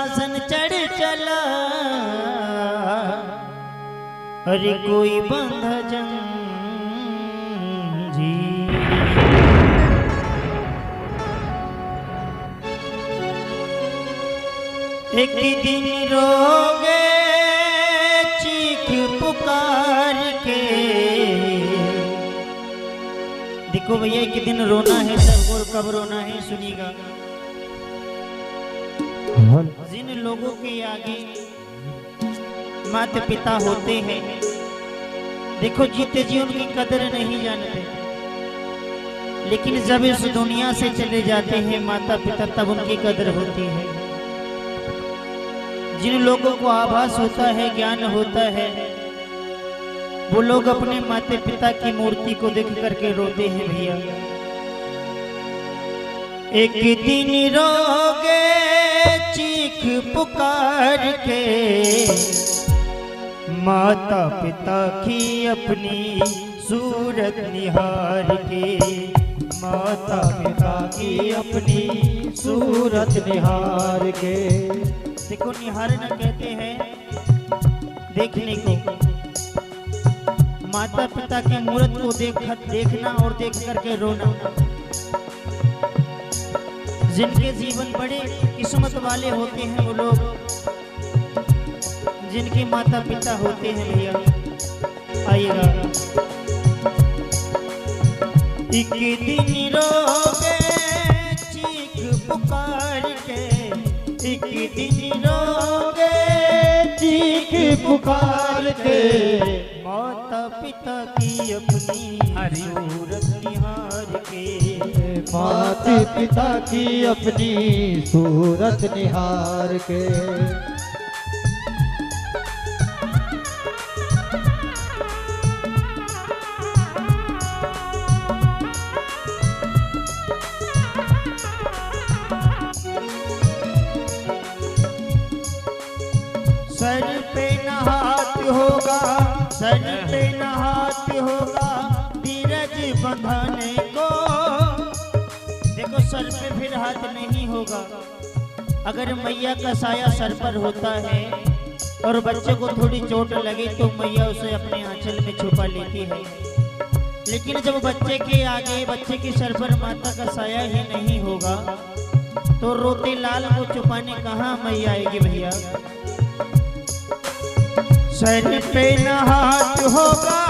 सिंहासन चढ़ चला, अरे कोई बंधा जंजीर। एक दिन रोगे चीख पुकार के। देखो भैया एक दिन रोना है सब, और कब रोना है सुनिएगा। जिन लोगों के आगे माता पिता होते हैं, देखो जीते जी उनकी कदर नहीं जानते, लेकिन जब इस दुनिया से चले जाते हैं माता पिता तब उनकी कदर होती है। जिन लोगों को आभास होता है, ज्ञान होता है, वो लोग अपने माता पिता की मूर्ति को देख करके रोते हैं भैया। एक दिन रोगे चीख पुकार के, माता पिता की अपनी सूरत निहार के। माता पिता की अपनी सूरत निहार के। देखो निहारना कहते हैं देखने को, माता पिता की मूर्त को देखना और देख करके रोना। जिनके जीवन बड़े किस्मत वाले होते हैं वो लोग, जिनके माता पिता होते हैं भैया। आइएगा। एक दिन रोगे चीख पुकार के, एक दिन रोगे चीख पुकार के, माता पिता की अपनी सूरत निहार के। माता पिता की अपनी सूरत निहार के। सर पे न हाथ होगा, सर पे न हाथ होगा धीरज बंधाने को। देखो सर पे फिर हाथ नहीं होगा। अगर मैया का साया सर पर होता है और बच्चे को थोड़ी चोट लगे तो मैया उसे अपने आंचल में छुपा लेती है, लेकिन जब बच्चे के आगे बच्चे के सर पर माता का साया ही नहीं होगा तो रोते लाल को छुपाने कहाँ मैया आएगी भैया। सर पे न हाथ होगा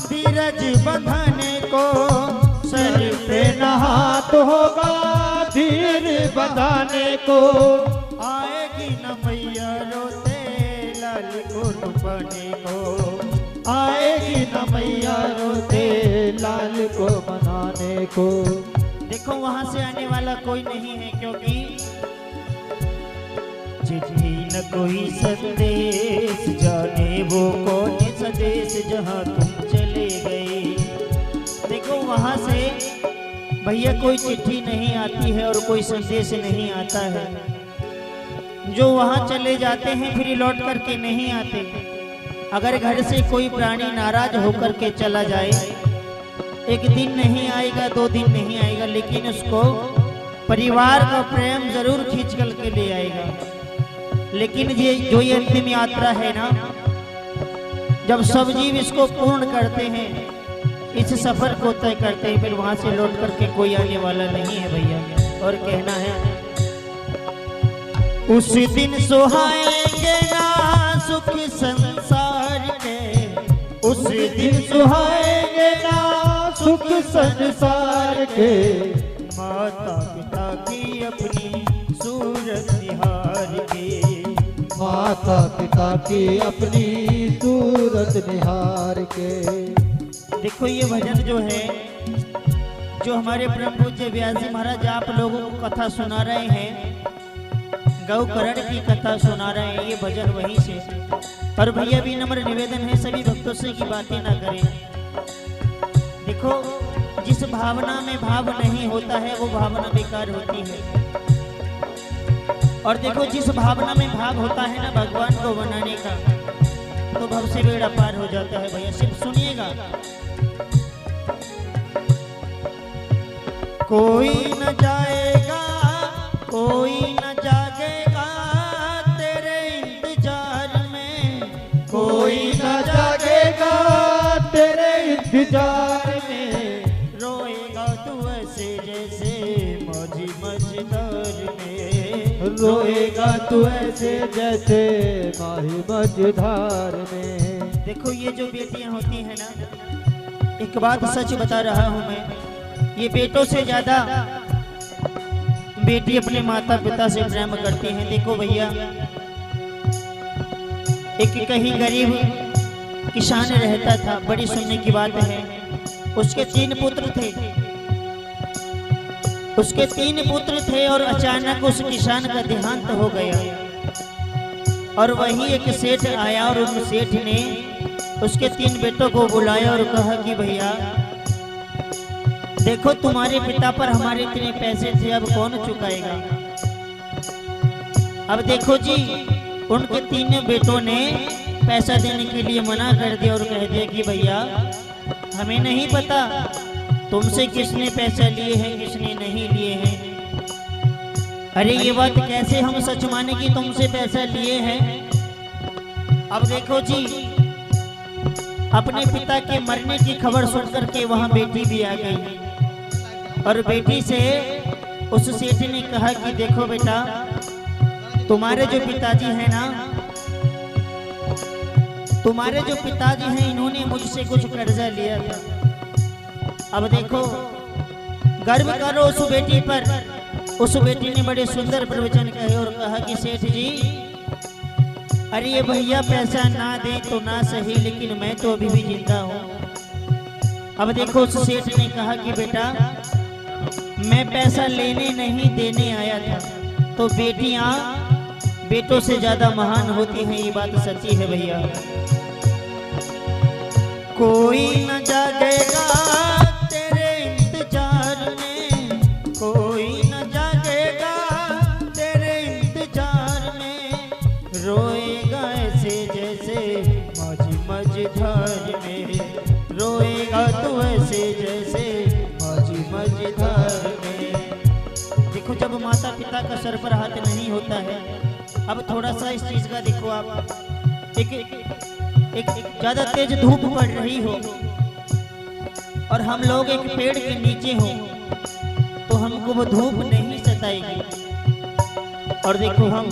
धीरज बंधाने को, सर पे न हाथ होगा धीर बंधाने को। आएगी न मैया रोते लाल को छुपाने को। आएगी न मैया रोते लाल को मनाने को। देखो वहां से आने वाला कोई नहीं है, क्योंकि चिट्ठी न कोई संदेश, जाने वो कौन संदेश जहां तुम चले गए। देखो वहां से भैया कोई चिट्ठी नहीं आती है और कोई संदेश नहीं आता है। जो वहां चले जाते हैं फिर लौट करके नहीं आते। अगर घर से कोई प्राणी नाराज होकर के चला जाए, एक दिन नहीं आएगा, 2 दिन नहीं आएगा, लेकिन उसको परिवार का प्रेम जरूर खींच करके ले आएगा। लेकिन ये जो ये अंतिम यात्रा है ना, जब सब जीव इसको पूर्ण करते हैं, इस सफर को तय करते हैं, फिर वहां से लौट करके कोई आने वाला नहीं है भैया। और कहना है उस दिन सुहाएंगे ना सुख संसार के, उस दिन सुहाएंगे ना सुख संसार के। माता पिता की अपनी सूरत निहार के। माता पिता की अपनी सूरत निहार के। देखो ये भजन जो है, जो हमारे परम पूज्य व्यास जी महाराज आप लोगों को कथा सुना रहे हैं, गौकरण की कथा सुना रहे हैं, ये भजन वहीं से। और भैया भी नम्र निवेदन है सभी भक्तों से की बातें ना करें। देखो जिस भावना में भाव नहीं होता है वो भावना बेकार होती है, और देखो जिस भावना में भाव होता है ना भगवान को बनाने का, तो भव से बेड़ा पार हो जाता है भैया। सिर्फ सुनिएगा। कोई न जाएगा, कोई न जागेगा, इंतजार में, रोएगा तू ऐसे जैसे मौजी मझधार में, रोएगा तू ऐसे जैसे माही मझधार में। देखो ये जो बेटियां होती हैं ना, एक बात सच बता रहा हूं मैं, ये बेटों से ज्यादा बेटी अपने माता पिता से प्रेम करती हैं। देखो भैया, एक कहीं गरीब किसान रहता था, बड़ी सुनने की बात है। उसके 3 पुत्र थे, उसके 3 पुत्र थे और अचानक उस किसान का देहांत हो गया। और वही एक सेठ आया और उन सेठ ने उसके 3 बेटों को बुलाया और कहा कि भैया देखो, तुम्हारे पिता पर हमारे इतने पैसे थे, अब कौन चुकाएगा। अब देखो जी, उनके 3 बेटों ने पैसा देने के लिए मना कर दिया और कह दिया कि भैया हमें नहीं पता तुमसे किसने पैसा लिए हैं किसने नहीं लिए हैं। अरे ये बात कैसे हम सच माने कि तुमसे पैसा लिए हैं। अब देखो जी, अपने पिता के मरने की खबर सुनकर के वहां बेटी भी आ गई और बेटी से उस सेठ ने कहा कि देखो बेटा, तुम्हारे जो पिताजी हैं ना, तुम्हारे जो पिताजी हैं इन्होंने मुझसे कुछ कर्जा लिया था। अब देखो, गर्व करो उस बेटी पर। उस बेटी ने बड़े सुंदर प्रवचन कहे और कहा कि सेठ जी, अरे ये भैया पैसा ना दे तो ना सही, लेकिन मैं तो अभी भी जिंदा हूँ। अब देखो, उस सेठ ने कहा कि बेटा मैं पैसा लेने नहीं देने आया था। तो बेटियां बेटों से ज्यादा महान होती हैं, ये बात सच्ची है भैया। कोई न जागेगा तेरे इंतजार में, कोई न जागेगा तेरे इंतजार में, रोएगा ऐसे जैसे मौजी मझधार में, रोएगा तू ऐसे जैसे मौजी मझधार में। देखो, जब माता पिता का सर पर हाथ नहीं होता है, अब थोड़ा सा इस चीज का देखो आप, एक ज्यादा तेज धूप पड़ रही हो और हम लोग एक पेड़ के नीचे हो तो हमको वो धूप नहीं सताएगी। और देखो, हम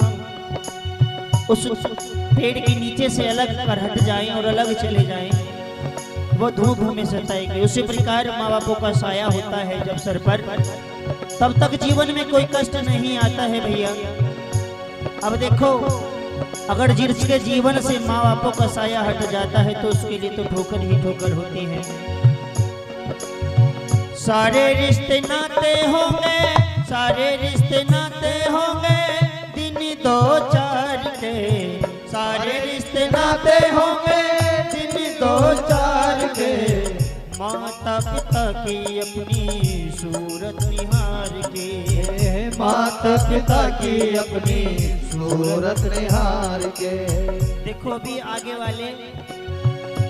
उस पेड़ के नीचे से अलग कर हट जाएं और अलग चले जाएं, वो धूप हमें सताएगी। उसी प्रकार माँ बापों का साया होता है जब सर पर, तब तक जीवन में कोई कष्ट नहीं आता है भैया। अब देखो, अगर जिसके जीवन से माँ बापों का साया हट जाता है तो उसके लिए तो ठोकर ही ठोकर होती है। सारे रिश्ते नाते होंगे, सारे रिश्ते नाते होंगे, दिन 2-4 के, सारे रिश्ते नाते होंगे, दिन 2-4 के, माता पिता की अपनी सूरत निहार के, माता पिता की अपनी सूरत निहार के। देखो, अभी आगे वाले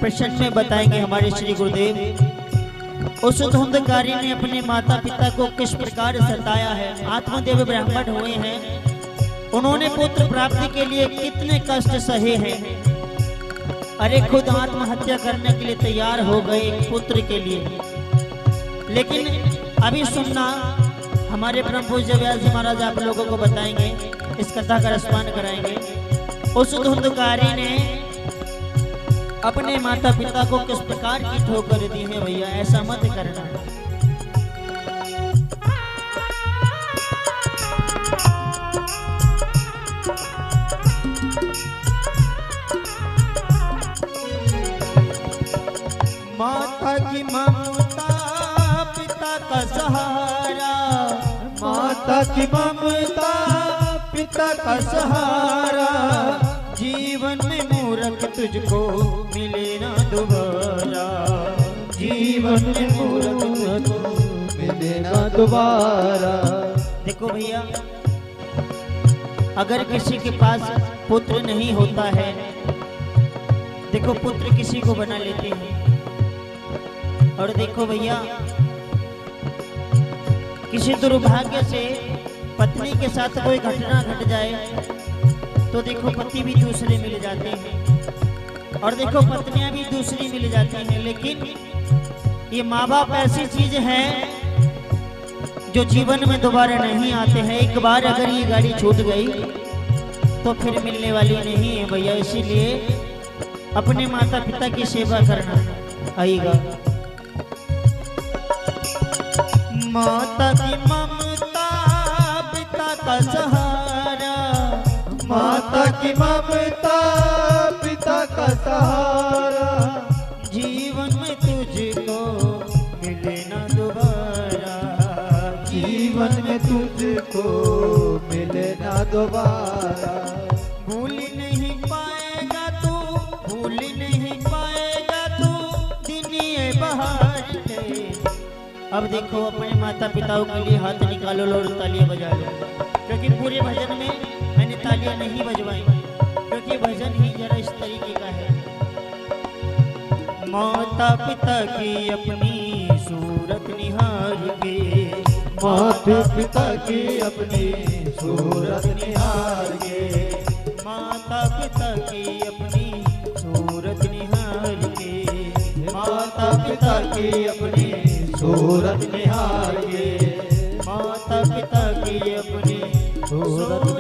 प्रश्न में बताएंगे हमारे श्री गुरुदेव उस धुंधकारी ने अपने माता पिता को किस प्रकार सताया है। आत्मदेव ब्राह्मण हुए हैं, उन्होंने पुत्र प्राप्ति के लिए कितने कष्ट सहे हैं। अरे खुद आत्महत्या करने के लिए तैयार हो गए पुत्र के लिए। लेकिन अभी सुनना, हमारे परम पूज्य व्यास जी महाराज आप लोगों को बताएंगे, इस कथा का रसपान कराएंगे। उस धुंधकारी ने अपने माता पिता को किस प्रकार की ठोकर दी है भैया, ऐसा मत करना। माता की ममता पिता का सहारा, माता की ममता पिता का सहारा, जीवन में मूर्ख तुझको मिले ना दोबारा, जीवन में मूर्ख मिले ना दोबारा। देखो भैया, अगर किसी के पास पुत्र नहीं होता है, देखो पुत्र किसी को बना लेते हैं। और देखो भैया, किसी दुर्भाग्य से पत्नी के साथ कोई घटना घट जाए तो देखो पति भी दूसरे मिल जाते हैं और देखो पत्नियां भी दूसरी मिल जाती हैं। लेकिन ये माँ बाप ऐसी चीज है जो जीवन में दोबारा नहीं आते हैं। एक बार अगर ये गाड़ी छूट गई तो फिर मिलने वाली नहीं है भैया। इसीलिए अपने माता पिता की सेवा करना। आइएगा। माता की ममता पिता का सहारा, माता की ममता पिता का सहारा, जीवन में तुझको मिले ना दोबारा, जीवन में तुझको मिले ना दोबारा। भूल नहीं पाएगा तू, भूल नहीं पाएगा तू दिन ये बहार के। अब देखो अपने माता पिताओं के लिए हाथ निकालो और तालियां बजा लो, क्योंकि पूरे भजन में मैंने तालियां नहीं बजवाई, क्योंकि भजन ही जरा इस तरीके का है। माता पिता की अपनी सूरत निहार के, माता पिता की अपनी सूरत निहार के, माता पिता की अपनी सूरत निहार के, माता पिता की अपनी सूरत निहार के, माता पिता की अपनी सूरत